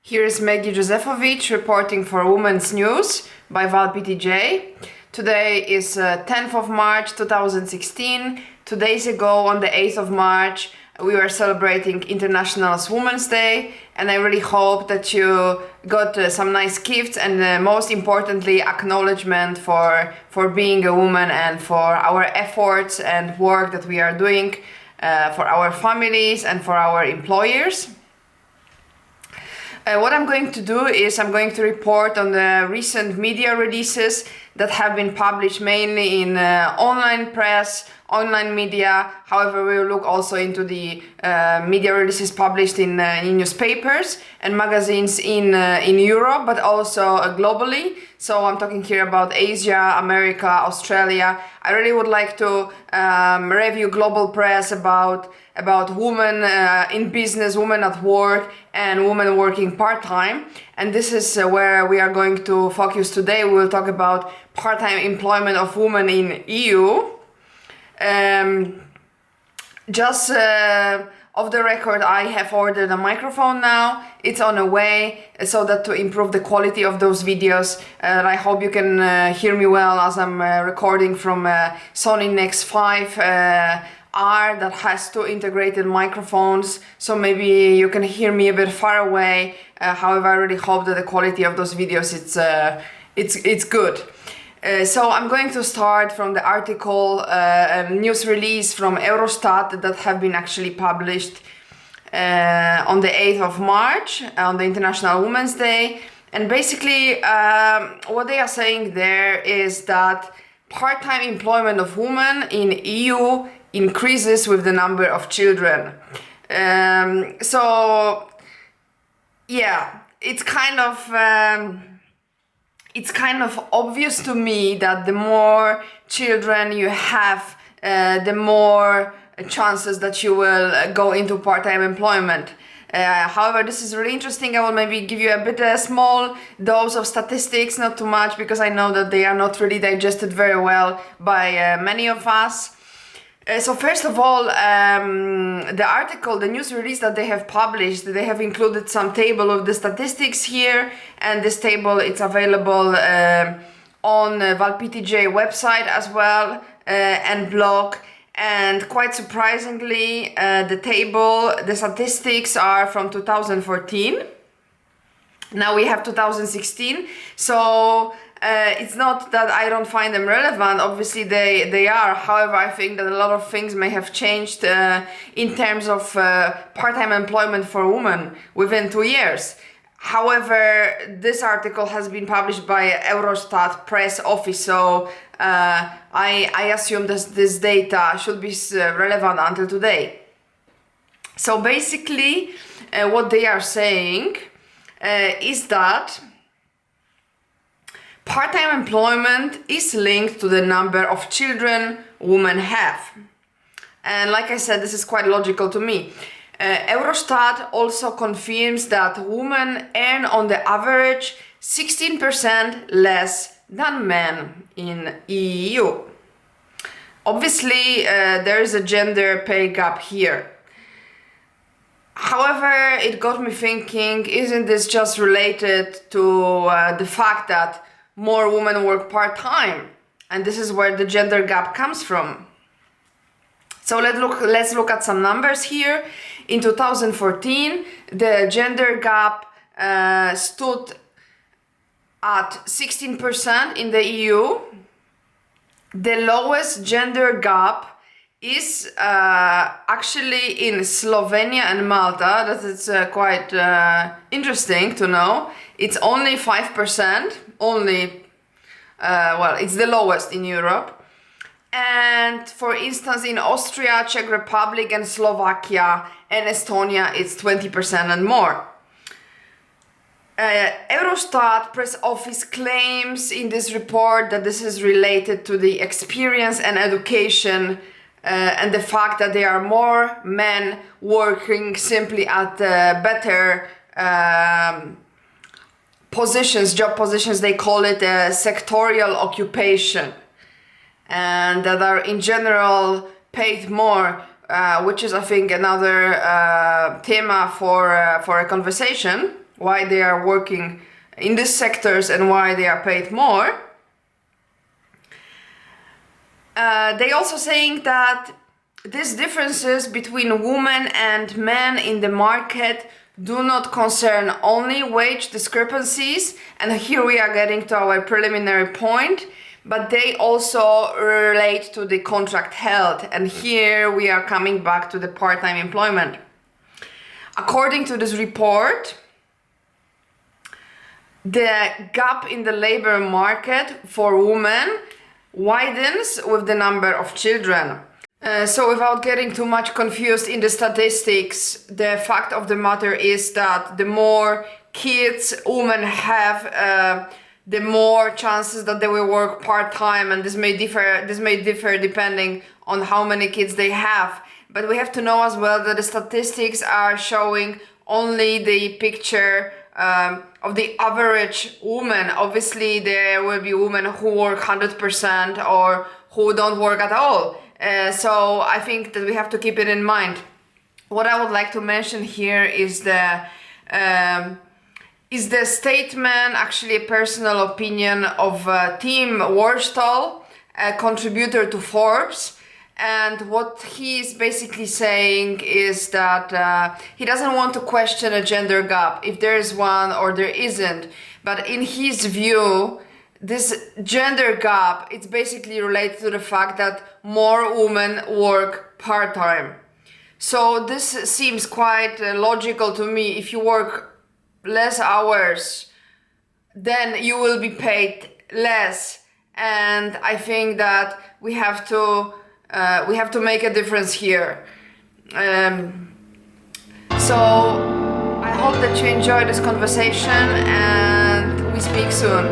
Here is Maggie Jozefowicz reporting for Women's News by Wahl Ptj. Today is 10th of March 2016. 2 days ago, on the 8th of March, we were celebrating International Women's Day, and I really hope that you got some nice gifts and most importantly acknowledgement for being a woman and for our efforts and work that we are doing for our families and for our employers. What I'm going to do is I'm going to report on the recent media releases that have been published mainly in online press, online media. However, we will look also into the media releases published in newspapers and magazines in Europe, but also globally. So I'm talking here about Asia, America, Australia. I really would like to review global press about women in business, women at work, and women working part-time. And this is where we are going to focus today. We will talk about part-time employment of women in EU. Just off the record, I have ordered a microphone now. It's on the way, so that to improve the quality of those videos. I hope you can hear me well as I'm recording from Sony Nex 5 R that has two integrated microphones, so maybe you can hear me a bit far away. However, I really hope that the quality of those videos it's good. So I'm going to start from the article, news release from Eurostat that have been actually published on the 8th of March, on the International Women's Day. And basically what they are saying there is that part-time employment of women in EU increases with the number of children. So yeah, it's kind of obvious to me that the more children you have, the more chances that you will go into part-time employment. However, this is really interesting. I will maybe give you a bit small dose of statistics, not too much, because I know that they are not really digested very well by many of us. So first of all, the article, the news release that they have published, they have included some table of the statistics here, and this table it's available on Wahl Ptj website as well and blog. And quite surprisingly, the statistics are from 2014. Now we have 2016, so it's not that I don't find them relevant. Obviously they are. However, I think that a lot of things may have changed in terms of part-time employment for women within 2 years. However, this article has been published by Eurostat press office, so I assume that this data should be relevant until today. So basically what they are saying is that part-time employment is linked to the number of children women have. And like I said, this is quite logical to me. Eurostat also confirms that women earn on the average 16% less than men in EU. Obviously, there is a gender pay gap here. However, it got me thinking, isn't this just related to the fact that more women work part-time? And this is where the gender gap comes from. So let's look at some numbers here. In 2014, the gender gap stood at 16% in the EU. The lowest gender gap is actually in Slovenia and Malta. That is quite interesting to know. It's only 5%, well, it's the lowest in Europe. And for instance, in Austria, Czech Republic and Slovakia and Estonia, it's 20% and more. Eurostat press office claims in this report that this is related to the experience and education and the fact that there are more men working simply at better positions, job positions. They call it a sectorial occupation, and that are in general paid more, which is I think another theme for a conversation. why they are working in these sectors and why they are paid more. They also saying that these differences between women and men in the market do not concern only wage discrepancies, and here we are getting to our preliminary point, but they also relate to the contract health, and here we are coming back to the part-time employment. According to this report, the gap in the labor market for women widens with the number of children. So without getting too much confused in the statistics, the fact of the matter is that the more kids women have, the more chances that they will work part-time, and this may differ depending on how many kids they have. But we have to know as well that the statistics are showing only the picture of the average woman. Obviously there will be women who work 100% or who don't work at all. So I think that we have to keep it in mind. What I would like to mention here is the statement, actually a personal opinion of Tim Worstall, a contributor to Forbes. And what he is basically saying is that he doesn't want to question a gender gap, if there is one or there isn't. But in his view, this gender gap, it's basically related to the fact that more women work part-time. So this seems quite logical to me. If you work less hours, then you will be paid less. And I think that we have to make a difference here. So I hope that you enjoyed this conversation, and we speak soon.